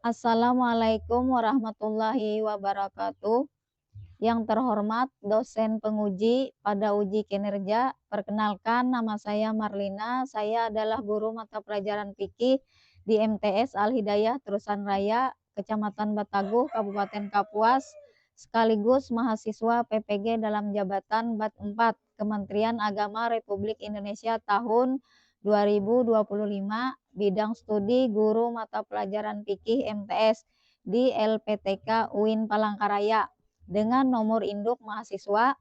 Assalamualaikum warahmatullahi wabarakatuh. Yang terhormat dosen penguji pada uji kinerja, perkenalkan nama saya Marlina. Saya adalah guru mata pelajaran fikih di MTS Al Hidayah Terusan Raya, Kecamatan Bataguh, Kabupaten Kapuas, sekaligus mahasiswa PPG dalam jabatan BAT 4 Kementerian Agama Republik Indonesia tahun 2025, bidang studi guru mata pelajaran fikih MTS di LPTK UIN Palangkaraya, dengan nomor induk mahasiswa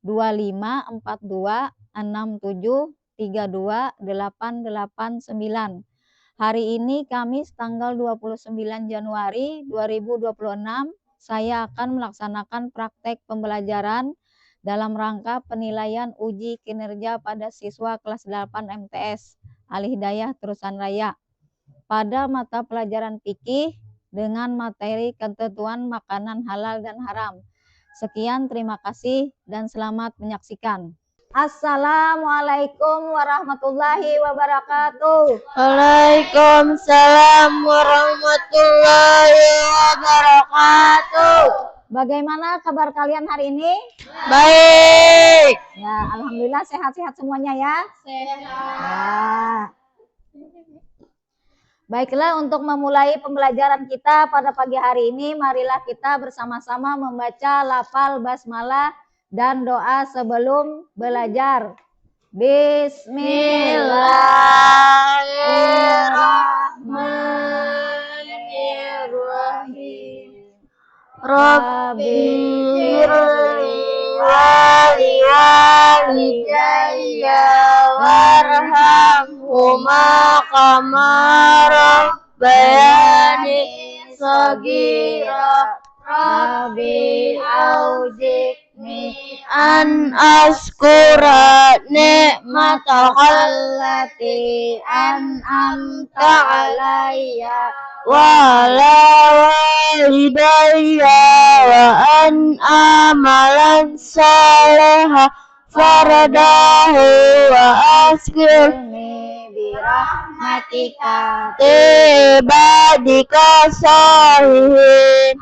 254267328889. Hari ini Kamis tanggal 29 Januari 2026, saya akan melaksanakan praktek pembelajaran dalam rangka penilaian uji kinerja pada siswa kelas 8 MTS Al Hidayah Terusan Raya pada mata pelajaran fikih dengan materi ketentuan makanan halal dan haram. Sekian, terima kasih dan selamat menyaksikan. Assalamualaikum warahmatullahi wabarakatuh. Waalaikumsalam warahmatullahi wabarakatuh. Bagaimana kabar kalian hari ini? Baik. Ya, alhamdulillah sehat-sehat semuanya ya. Sehat. Ya. Baiklah, untuk memulai pembelajaran kita pada pagi hari ini, marilah kita bersama-sama membaca lafal basmalah dan doa sebelum belajar. Bismillahirrahmanirrahim. Rabbirli waliwalidayya warhamhuma kama rabbayani shaghira. Rabbi auzikni an askura ni'matallati an'amta alayya wa ala walidayya wa an amalan salihan faradahu wa askirni birahmatika ibadika salihin.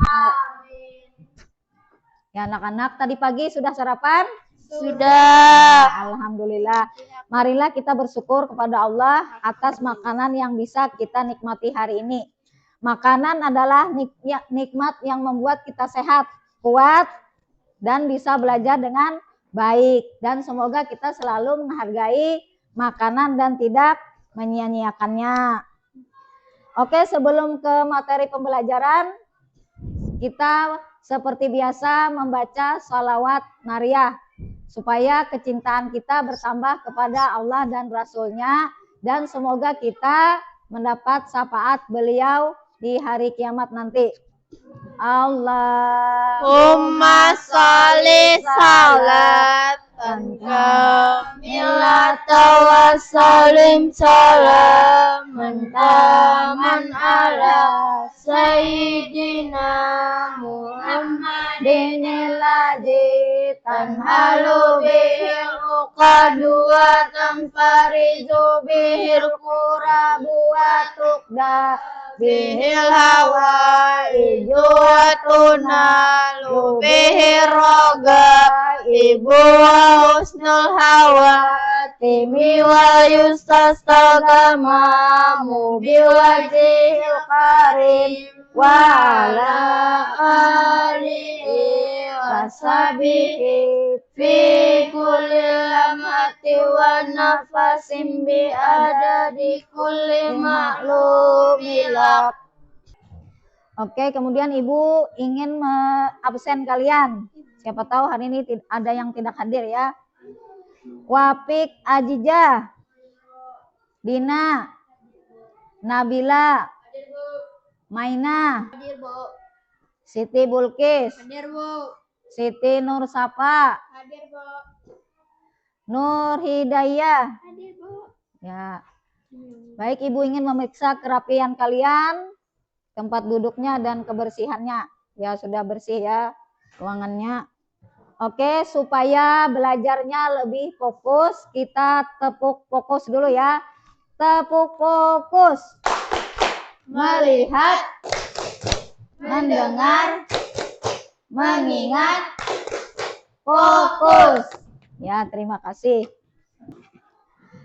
Ya anak-anak, tadi pagi sudah sarapan? Sudah. Alhamdulillah. Marilah kita bersyukur kepada Allah atas makanan yang bisa kita nikmati hari ini. Makanan adalah nikmat yang membuat kita sehat, kuat, dan bisa belajar dengan baik. Dan semoga kita selalu menghargai makanan dan tidak menyia-nyiakannya. Oke, sebelum ke materi pembelajaran, kita seperti biasa membaca sholawat nariyah supaya kecintaan kita bertambah kepada Allah dan Rasul-Nya, dan semoga kita mendapat syafaat beliau di hari kiamat nanti. Allahumma sholli salatan kamilatan wa sallim salaman taman ala sayyidina Muhammadin alladzi tanhalu bihil uqadu wa tanfarizu bihil qurabu wa tuqda bihil hawaiju wa tunalu bihir ragaibu wa husnul hawatimi wa yustastagamamu biwajhil karim wa ala alihi wa sahbihi fi kulli lamati wa nafasim bi adadi kulli ma'lumilak. Oke, kemudian Ibu ingin absen kalian. Siapa tahu hari ini ada yang tidak hadir ya. Wapik Ajijah, Dina, Nabila, Maina, Hadir, Bu. Siti Bulkis, Hadir, Bu. Siti Nur Sapa, Hadir, Bu. Nur Hidayah. Hadir, Bu. Ya. Baik, Ibu ingin memeriksa kerapian kalian, tempat duduknya dan kebersihannya. Ya, sudah bersih ya ruangannya. Oke, supaya belajarnya lebih fokus, kita tepuk fokus dulu ya. Tepuk fokus. Melihat, mendengar, mengingat, fokus. Ya, terima kasih.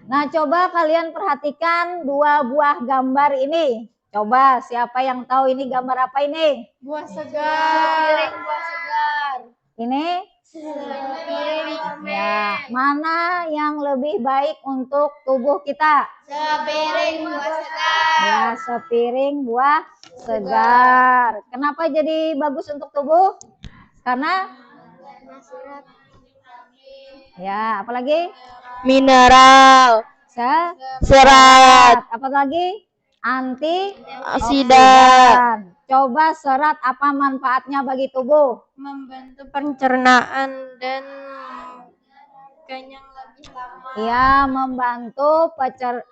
Nah, coba kalian perhatikan dua buah gambar ini. Coba siapa yang tahu ini gambar apa ini? Buah segar. Buah segar. Ini? Sepiring permen. Ya, mana yang lebih baik untuk tubuh kita? Sepiring buah segar. Ya, sepiring buah segar. Kenapa jadi bagus untuk tubuh? Karena ya, apalagi? Mineral. Serat. Apalagi? Anti Oksidan. Coba serat apa manfaatnya bagi tubuh? Membantu pencernaan dan kenyang lebih lama. Ya, membantu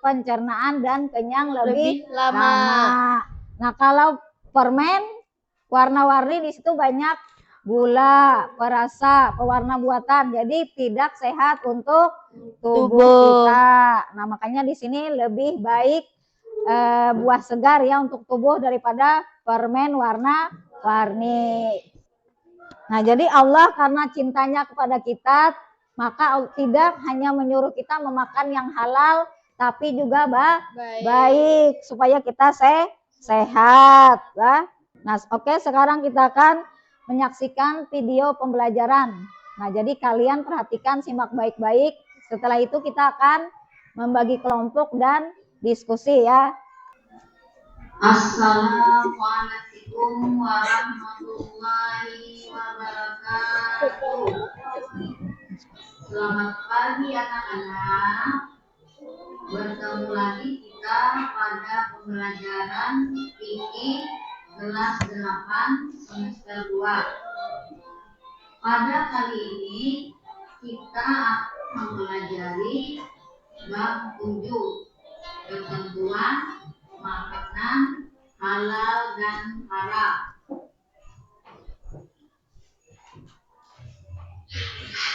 pencernaan dan kenyang lebih lama. Nah, kalau permen warna-warni di situ banyak gula, perasa, pewarna buatan. Jadi tidak sehat untuk tubuh kita. Nah, makanya di sini lebih baik buah segar ya untuk tubuh daripada permen warna-warni. Nah, jadi Allah karena cintanya kepada kita, maka tidak hanya menyuruh kita memakan yang halal, tapi juga baik supaya kita sehat. Nah, oke, sekarang kita akan menyaksikan video pembelajaran. Nah, jadi kalian perhatikan, simak baik-baik. Setelah itu kita akan membagi kelompok dan diskusi ya. Assalamualaikum warahmatullahi wabarakatuh. Selamat pagi anak-anak. Bertemu lagi kita pada pembelajaran fikih kelas 8 semester 2. Pada kali ini kita akan mempelajari bab 7, ketentuan makanan halal dan haram.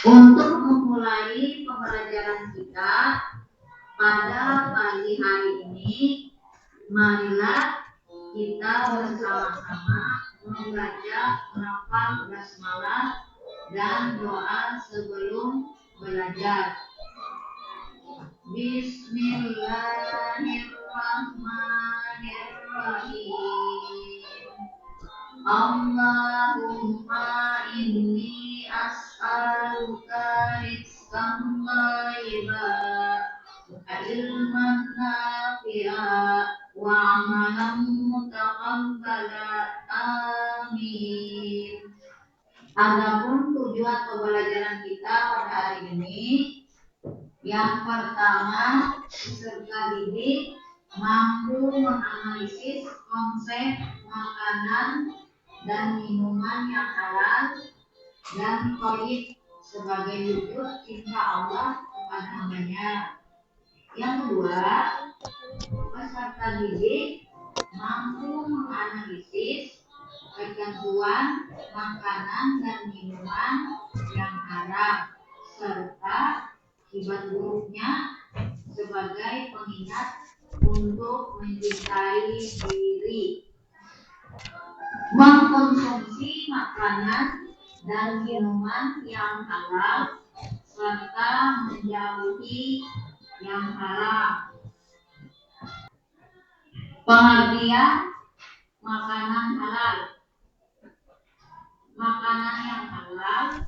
Untuk memulai pembelajaran kita pada pagi hari ini, marilah kita bersama-sama membaca lafaz basmalah dan doa sebelum belajar. Bismillahirrahmanirrahim. Allahumma inni as'aluka rizqan thayyiban wa ilman nafi'an wa amalan mutaqabbalan. Amin. Adapun tujuan pembelajaran kita pada hari ini, yang pertama, peserta didik mampu menganalisis konsep makanan dan minuman yang halal dan thayyib sebagai wujud cinta Allah kepada hambanya. Yang kedua, peserta didik mampu menganalisis ketentuan makanan dan minuman yang haram serta akibat buruknya sebagai pengingat untuk mencintai diri. Mengkonsumsi makanan dan minuman yang halal serta menjauhi yang haram. Pengertian makanan halal. Makanan yang halal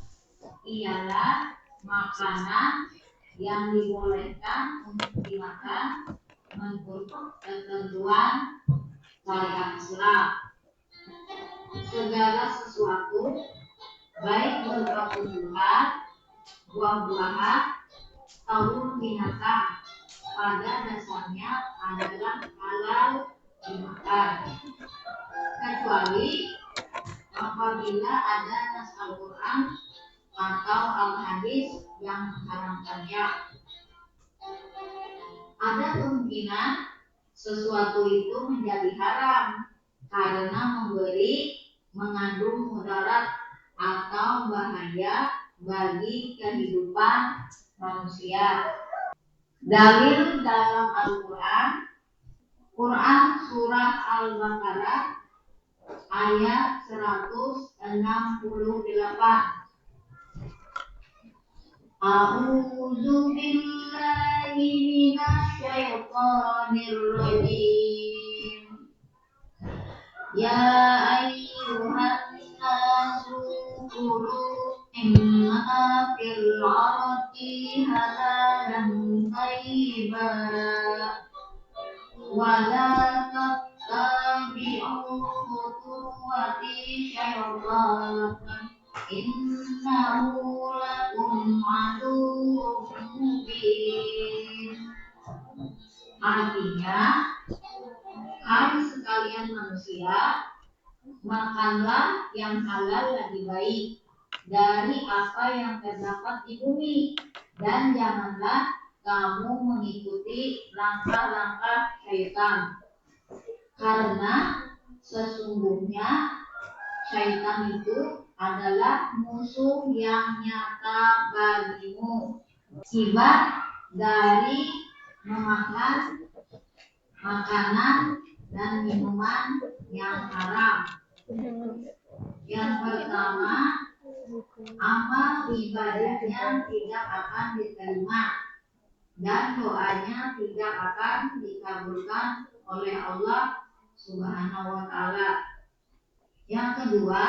ialah makanan yang dibolehkan untuk dimakan menurut ketentuan syariat Islam. Segala sesuatu, baik berupa tumbuhan, buah-buahan, atau binatang, pada dasarnya adalah halal dimakan, kecuali apabila ada nas Al-Quran atau Al-Hadis yang mengharamkannya. Ada kemungkinan sesuatu itu menjadi haram karena mengandung mudarat atau bahaya bagi kehidupan manusia. Dalil dalam Al-Quran, Quran Surah Al-Baqarah ayat 168. A'udzu billahi minasyaitonir rajim. Ya ayyuhan nasu kulu mimma fil ardi halalan thayyiban wa la tattabi'u khutuwati syaitan innahu lakum aduwwun mubin. Artinya, hai sekalian manusia, makanlah yang halal lagi baik dari apa yang terdapat di bumi, dan janganlah kamu mengikuti langkah-langkah syaitan, karena sesungguhnya syaitan itu adalah musuh yang nyata bagimu. Akibat dari memakan makanan dan minuman yang haram. Yang pertama, amal ibadahnya tidak akan diterima dan doanya tidak akan dikabulkan oleh Allah Subhanahu wa Ta'ala. Yang kedua,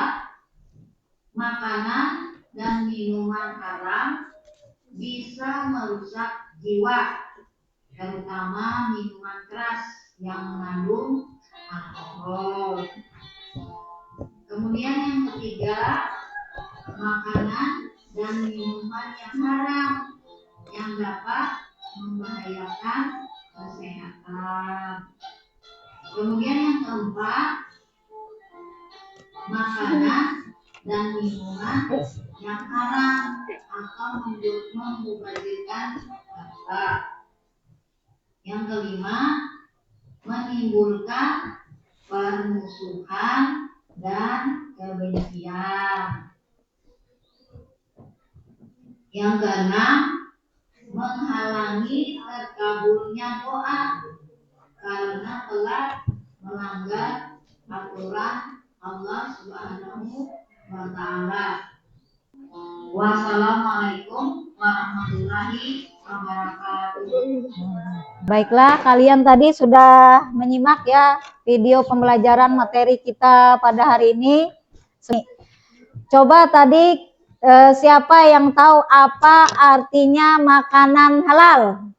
makanan dan minuman haram bisa merusak jiwa, terutama minuman keras yang mengandung alkohol. Kemudian yang ketiga, makanan dan minuman yang haram yang dapat membahayakan kesehatan. Kemudian yang keempat, makanan dan minuman yang haram atau memubazirkan harta. Yang kelima, menimbulkan permusuhan dan kebencian. Yang keenam, menghalangi terkabulnya doa karena telah melanggar aturan Allah Subhanahu wa Ta'ala. Wassalamualaikum warahmatullahi wabarakatuh. Baiklah, kalian tadi sudah menyimak ya video pembelajaran materi kita pada hari ini. Coba tadi siapa yang tahu apa artinya makanan halal?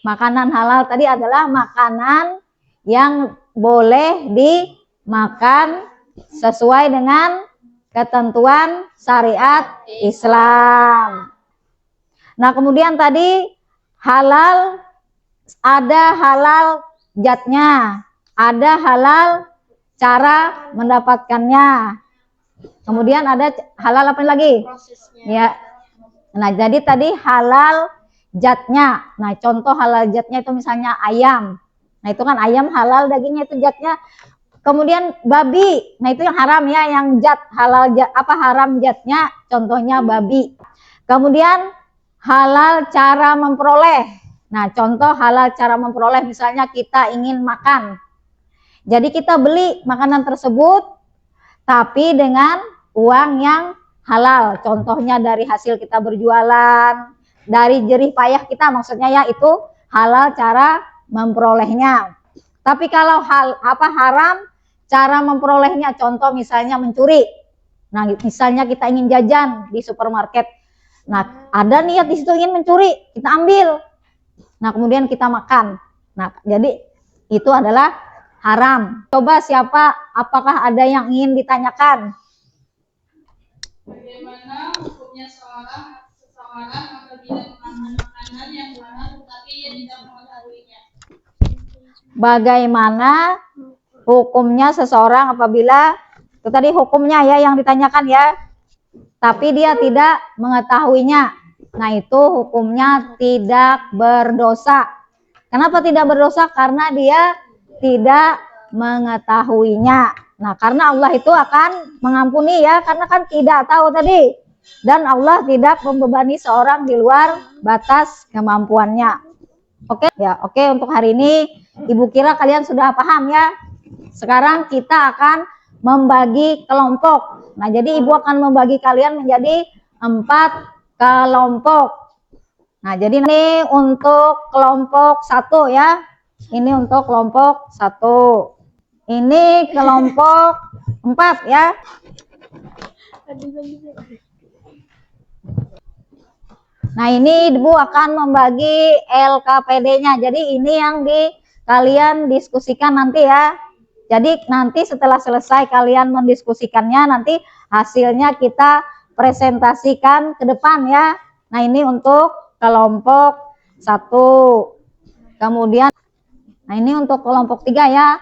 Makanan halal tadi adalah makanan yang boleh dimakan sesuai dengan ketentuan syariat Islam. Nah, kemudian tadi halal, ada halal zatnya, ada halal cara mendapatkannya. Kemudian ada halal apa lagi? Prosesnya. Ya. Nah, jadi tadi halal zatnya. Nah, contoh halal zatnya itu misalnya ayam. Nah, itu kan ayam halal dagingnya itu zatnya. Kemudian babi. Nah, itu yang haram ya, yang zat halal zat, apa haram zatnya? Contohnya babi. Kemudian halal cara memperoleh. Nah, contoh halal cara memperoleh misalnya kita ingin makan. Jadi kita beli makanan tersebut tapi dengan uang yang halal. Contohnya dari hasil kita berjualan, dari jerih payah kita, maksudnya ya itu halal cara memperolehnya. Tapi kalau haram cara memperolehnya, contoh misalnya mencuri. Nah, misalnya kita ingin jajan di supermarket. Nah, ada niat di situ ingin mencuri, kita ambil. Nah, kemudian kita makan. Nah, jadi itu adalah haram. Coba siapa, apakah ada yang ingin ditanyakan? Bagaimana hukumnya seseorang apabila makan makanan yang halal tetapi ia tidak mengetahuinya? Bagaimana hukumnya seseorang apabila itu tadi hukumnya ya yang ditanyakan ya, tapi dia tidak mengetahuinya. Nah, itu hukumnya tidak berdosa. Kenapa tidak berdosa? Karena dia tidak mengetahuinya. Nah, karena Allah itu akan mengampuni ya, karena kan tidak tahu tadi. Dan Allah tidak membebani seorang di luar batas kemampuannya. Oke ya, oke untuk hari ini Ibu kira kalian sudah paham ya. Sekarang kita akan membagi kelompok. Nah, jadi Ibu akan membagi kalian menjadi 4 kelompok. Nah, jadi ini untuk kelompok 1 ya. Ini untuk kelompok 1. Ini kelompok 4 ya. Nah, ini Ibu akan membagi LKPD-nya. Jadi ini yang kalian diskusikan nanti ya. Jadi nanti setelah selesai kalian mendiskusikannya, nanti hasilnya kita presentasikan ke depan ya. Nah, ini untuk kelompok 1. Kemudian, nah ini untuk kelompok 3 ya.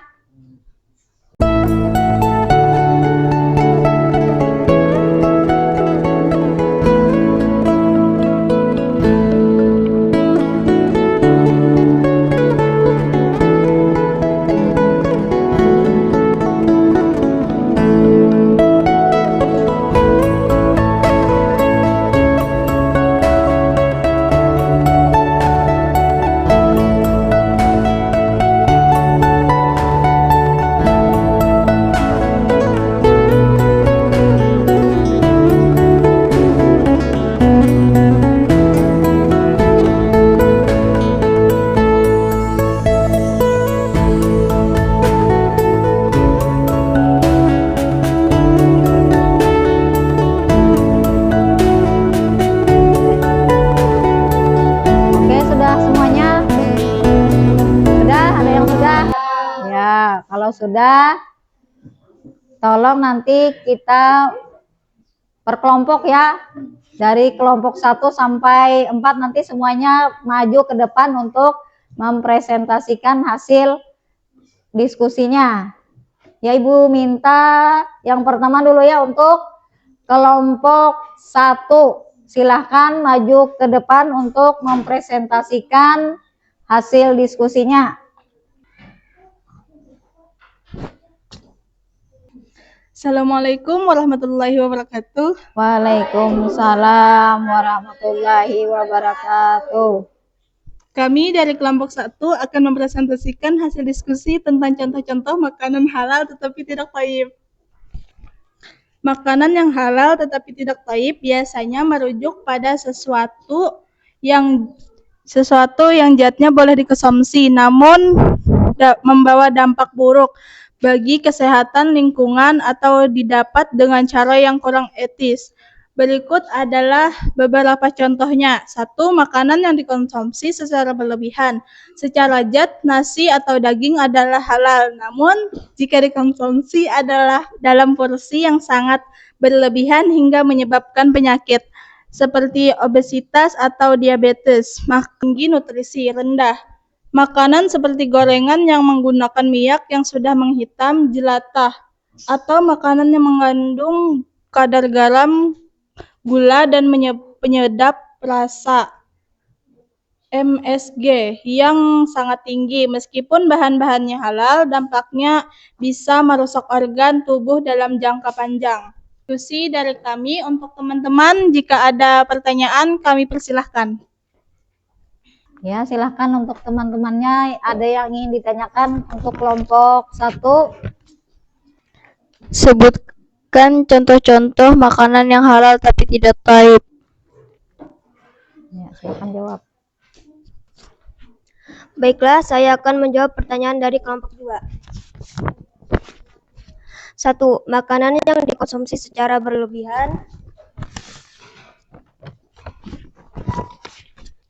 Kalau sudah, tolong nanti kita perkelompok ya. Dari kelompok 1 sampai 4 nanti semuanya maju ke depan untuk mempresentasikan hasil diskusinya. Ya, Ibu minta yang pertama dulu ya untuk kelompok 1. Silahkan maju ke depan untuk mempresentasikan hasil diskusinya. Assalamualaikum warahmatullahi wabarakatuh. Waalaikumsalam warahmatullahi wabarakatuh. Kami dari kelompok 1 akan mempresentasikan hasil diskusi tentang contoh-contoh makanan halal tetapi tidak thayyib. Makanan yang halal tetapi tidak thayyib biasanya merujuk pada sesuatu yang zatnya boleh dikonsumsi namun membawa dampak buruk bagi kesehatan lingkungan atau didapat dengan cara yang kurang etis. Berikut adalah beberapa contohnya. 1. Makanan yang dikonsumsi secara berlebihan. Secara zat, nasi atau daging adalah halal, namun jika dikonsumsi adalah dalam porsi yang sangat berlebihan hingga menyebabkan penyakit seperti obesitas atau diabetes. Tinggi nutrisi rendah. Makanan seperti gorengan yang menggunakan minyak yang sudah menghitam, jelatah, atau makanan yang mengandung kadar garam, gula, dan penyedap rasa MSG yang sangat tinggi. Meskipun bahan-bahannya halal, dampaknya bisa merusak organ tubuh dalam jangka panjang. Diskusi dari kami untuk teman-teman, jika ada pertanyaan kami persilahkan. Ya, silahkan untuk teman-temannya, ada yang ingin ditanyakan untuk kelompok 1. Sebutkan contoh-contoh makanan yang halal tapi tidak thayyib. Ya, silahkan jawab. Baiklah, saya akan menjawab pertanyaan dari kelompok 2. 1. Makanan yang dikonsumsi secara berlebihan.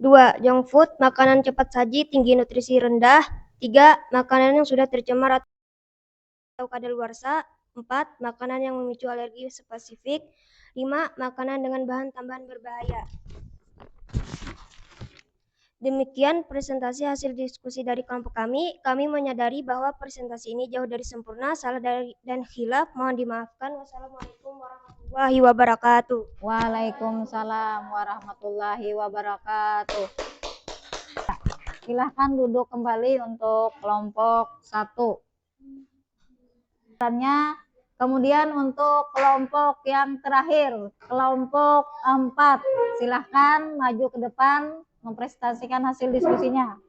2. Junk food, makanan cepat saji, tinggi nutrisi rendah. 3. Makanan yang sudah tercemar atau kadaluarsa. 4. Makanan yang memicu alergi spesifik. 5. Makanan dengan bahan tambahan berbahaya. Demikian presentasi hasil diskusi dari kelompok kami. Kami menyadari bahwa presentasi ini jauh dari sempurna, salah dan khilaf mohon dimaafkan. Wassalamualaikum warahmatullahi wabarakatuh. Waalaikumsalam warahmatullahi wabarakatuh. Silahkan duduk kembali untuk kelompok 1. Kemudian untuk kelompok yang terakhir, kelompok 4. Silahkan maju ke depan mempresentasikan hasil diskusinya.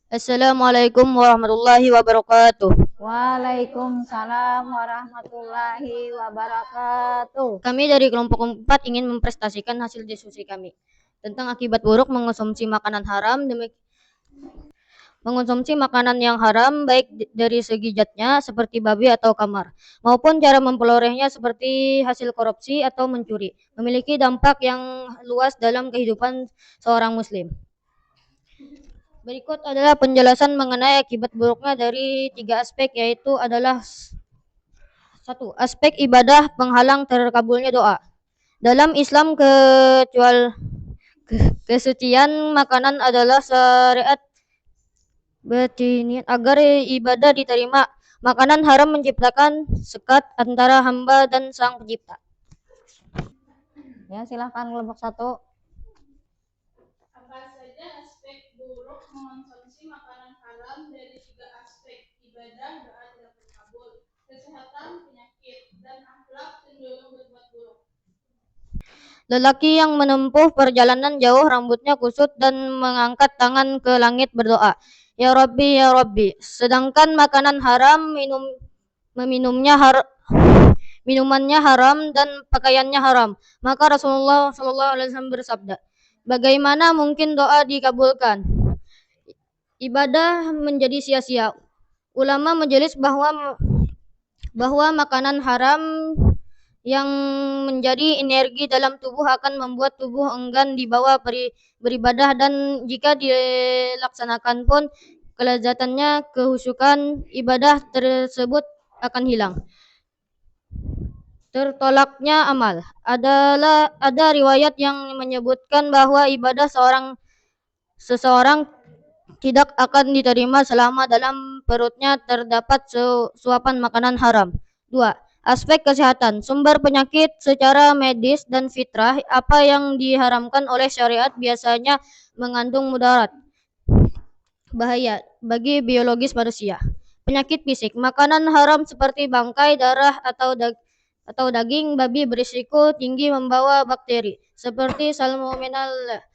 Assalamualaikum warahmatullahi wabarakatuh. Waalaikumsalam warahmatullahi wabarakatuh. Kami dari kelompok 4 ingin mempresentasikan hasil diskusi kami tentang akibat buruk mengonsumsi makanan haram. Mengonsumsi makanan yang haram baik dari segi zatnya seperti babi atau kamar maupun cara memperolehnya seperti hasil korupsi atau mencuri memiliki dampak yang luas dalam kehidupan seorang muslim. Berikut adalah penjelasan mengenai akibat buruknya dari 3 aspek, yaitu adalah 1. Aspek ibadah penghalang terkabulnya doa. Dalam Islam kesucian makanan adalah syariat batiniah agar ibadah diterima. Makanan haram menciptakan sekat antara hamba dan sang pencipta. Ya, silahkan kelompok 1. Apa saja aspek buruk mengonsumsi makanan haram dari 3 aspek: ibadah, doa tidak terkabul, kesehatan, penyakit, dan akhlak cenderung berbuat buruk. Lelaki yang menempuh perjalanan jauh rambutnya kusut dan mengangkat tangan ke langit berdoa, "Ya Rabbi, ya Rabbi." Sedangkan makanan haram, minumannya haram dan pakaiannya haram. Maka Rasulullah SAW bersabda, "Bagaimana mungkin doa dikabulkan? Ibadah menjadi sia-sia." Ulama menjelis bahwa makanan haram yang menjadi energi dalam tubuh akan membuat tubuh enggan dibawa beribadah, dan jika dilaksanakan pun kelezatannya, kehusukan ibadah tersebut akan hilang. Tertolaknya amal. Ada riwayat yang menyebutkan bahwa ibadah seseorang tidak akan diterima selama dalam perutnya terdapat suapan makanan haram. 2. Aspek kesehatan. Sumber penyakit secara medis dan fitrah. Apa yang diharamkan oleh syariat biasanya mengandung mudarat bahaya bagi biologis manusia. Penyakit fisik. Makanan haram seperti bangkai, darah, atau daging babi berisiko tinggi membawa bakteri seperti salmonella,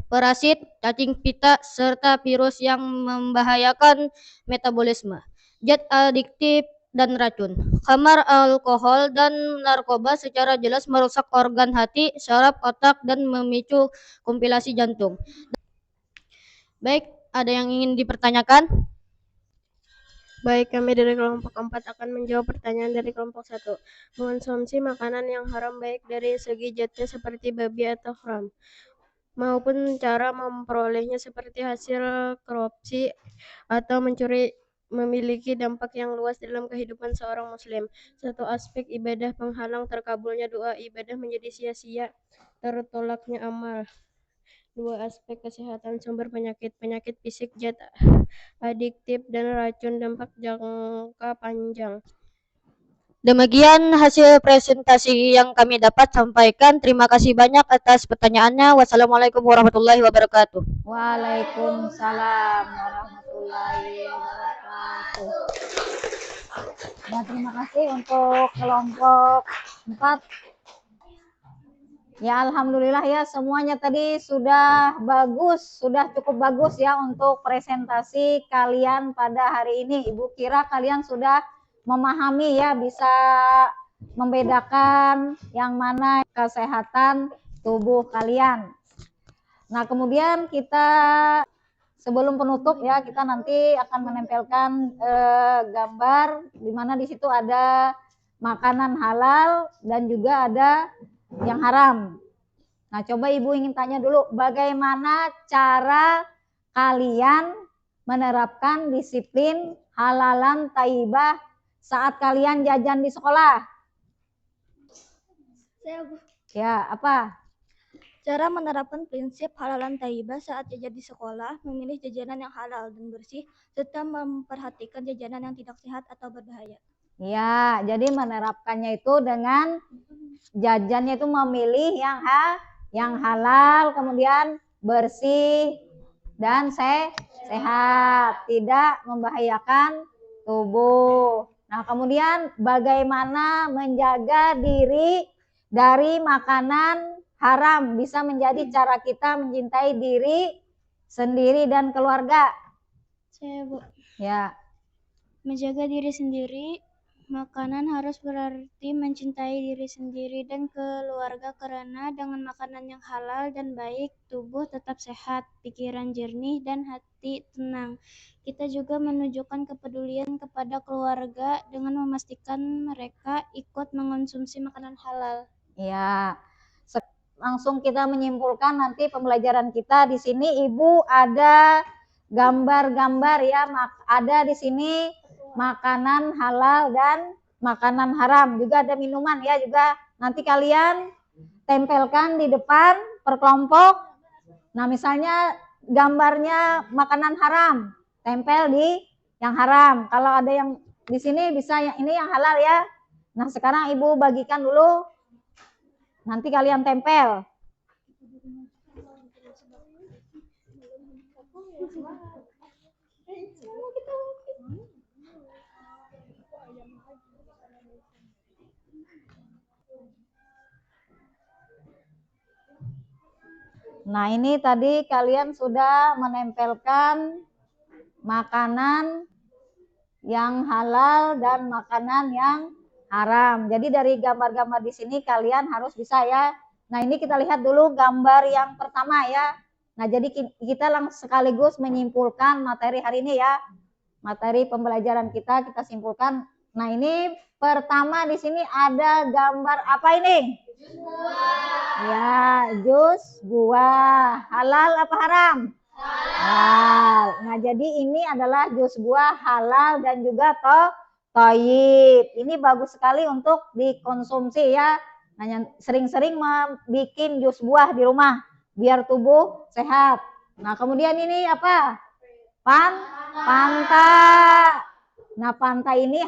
parasit, cacing pita, serta virus yang membahayakan metabolisme. Zat adiktif dan racun. Khamar, alkohol, dan narkoba secara jelas merusak organ hati, saraf, otak, dan memicu kompilasi jantung. Baik, ada yang ingin dipertanyakan? Baik, kami dari kelompok 4 akan menjawab pertanyaan dari kelompok 1. Mengonsumsi makanan yang haram baik dari segi zatnya seperti babi atau haram, maupun cara memperolehnya seperti hasil korupsi atau mencuri memiliki dampak yang luas dalam kehidupan seorang muslim. 1. Aspek ibadah penghalang terkabulnya doa. Ibadah menjadi sia-sia, tertolaknya amal. 2. Aspek kesehatan sumber penyakit. Penyakit fisik, zat adiktif, dan racun dampak jangka panjang. Demikian hasil presentasi yang kami dapat sampaikan. Terima kasih banyak atas pertanyaannya. Wassalamualaikum warahmatullahi wabarakatuh. Waalaikumsalam warahmatullahi wabarakatuh. Ya, terima kasih untuk kelompok 4. Ya, alhamdulillah ya, semuanya tadi sudah bagus, sudah cukup bagus ya untuk presentasi kalian pada hari ini. Ibu kira kalian sudah memahami ya, bisa membedakan yang mana kesehatan tubuh kalian. Nah, kemudian kita sebelum penutup ya, kita nanti akan menempelkan gambar di mana di situ ada makanan halal dan juga ada yang haram. Nah, coba Ibu ingin tanya dulu, bagaimana cara kalian menerapkan disiplin halalan thayyibah saat kalian jajan di sekolah? Ya, apa? Cara menerapkan prinsip halalan thayyibah saat jajan di sekolah, memilih jajanan yang halal dan bersih, serta memperhatikan jajanan yang tidak sehat atau berbahaya. Ya, jadi menerapkannya itu dengan jajannya itu memilih yang halal, kemudian bersih dan sehat, tidak membahayakan tubuh. Nah, kemudian bagaimana menjaga diri dari makanan haram bisa menjadi cara kita mencintai diri sendiri dan keluarga. Saya, Bu. Ya. Menjaga diri sendiri, makanan harus berarti mencintai diri sendiri dan keluarga karena dengan makanan yang halal dan baik, tubuh tetap sehat, pikiran jernih, dan hati tenang. Kita juga menunjukkan kepedulian kepada keluarga dengan memastikan mereka ikut mengonsumsi makanan halal. Ya, langsung kita menyimpulkan nanti pembelajaran kita. Di sini Ibu ada gambar-gambar ya, ada di sini makanan halal dan makanan haram, juga ada minuman ya, juga nanti kalian tempelkan di depan per kelompok. Nah, misalnya gambarnya makanan haram, tempel di yang haram. Kalau ada yang di sini bisa yang ini yang halal ya. Nah, sekarang Ibu bagikan dulu. Nanti kalian tempel. Nah, ini tadi kalian sudah menempelkan makanan yang halal dan makanan yang haram. Jadi dari gambar-gambar di sini kalian harus bisa ya. Nah, ini kita lihat dulu gambar yang pertama ya. Nah, jadi kita langsung sekaligus menyimpulkan materi hari ini ya. Materi pembelajaran kita simpulkan. Nah, ini pertama di sini ada gambar apa ini? Jus buah. Ya, jus buah. Halal apa haram? Halal. Nah, jadi ini adalah jus buah halal dan juga thayyib. Ini bagus sekali untuk dikonsumsi ya. Nah, sering-sering bikin jus buah di rumah biar tubuh sehat. Nah, kemudian ini apa? Panta. Nah, panta ini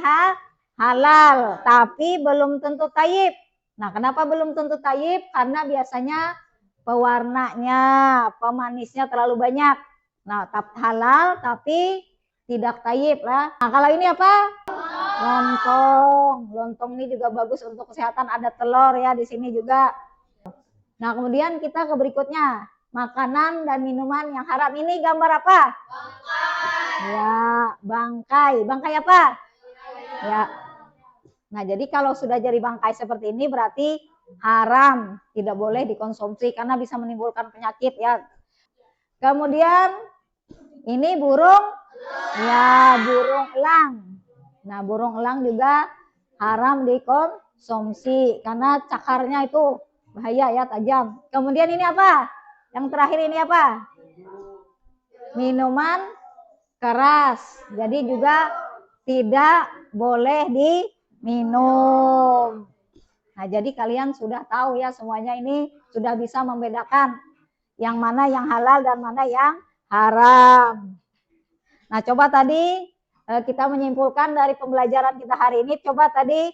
halal, tapi belum tentu thayyib. Nah, kenapa belum tentu thayyib? Karena biasanya pewarnanya, pemanisnya terlalu banyak. Nah, halal tapi tidak thayyib lah. Nah, kalau ini apa? Lontong. Lontong ini juga bagus untuk kesehatan. Ada telur ya di sini juga. Nah, kemudian kita ke berikutnya. Makanan dan minuman yang haram. Ini gambar apa? Bangkai. Ya, bangkai. Bangkai apa? Ya. Nah, jadi kalau sudah jadi bangkai seperti ini berarti haram, tidak boleh dikonsumsi karena bisa menimbulkan penyakit ya. Kemudian ini burung, ya burung elang. Nah, burung elang juga haram dikonsumsi karena cakarnya itu bahaya ya, tajam. Kemudian ini apa? Yang terakhir ini apa? Minuman keras. Jadi juga tidak boleh diminum. Nah, jadi kalian sudah tahu ya semuanya, ini sudah bisa membedakan yang mana yang halal dan mana yang haram. Nah, coba tadi kita menyimpulkan dari pembelajaran kita hari ini. Coba tadi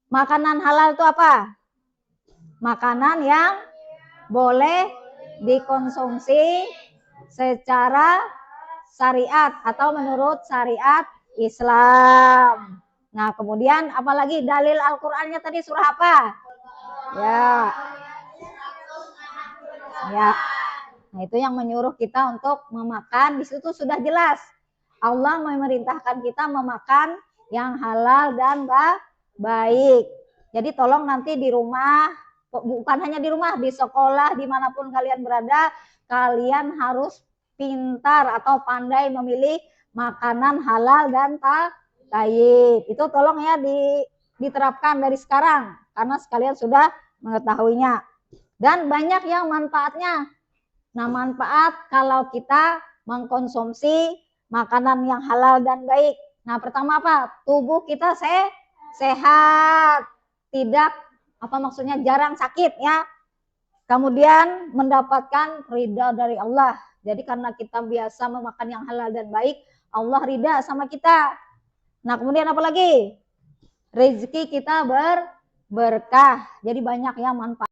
makanan halal itu apa? Makanan yang boleh dikonsumsi secara syariat atau menurut syariat Islam. Nah, kemudian apalagi dalil Al-Qur'annya tadi surah apa? Ya. Ya. Nah, itu yang menyuruh kita untuk memakan. Di situ sudah jelas. Allah memerintahkan kita memakan yang halal dan baik. Jadi tolong nanti di rumah, bukan hanya di rumah, di sekolah, dimanapun kalian berada, kalian harus pintar atau pandai memilih makanan halal dan thayyib. Itu tolong ya diterapkan dari sekarang karena sekalian sudah mengetahuinya. Dan banyak yang manfaatnya. Nah, manfaat kalau kita mengkonsumsi makanan yang halal dan baik. Nah, pertama apa? Tubuh kita sehat. Tidak, apa maksudnya, jarang sakit ya. Kemudian mendapatkan ridha dari Allah. Jadi karena kita biasa memakan yang halal dan baik, Allah ridha sama kita. Nah, kemudian apa lagi? Rezeki kita berkah. Jadi banyak yang manfaat.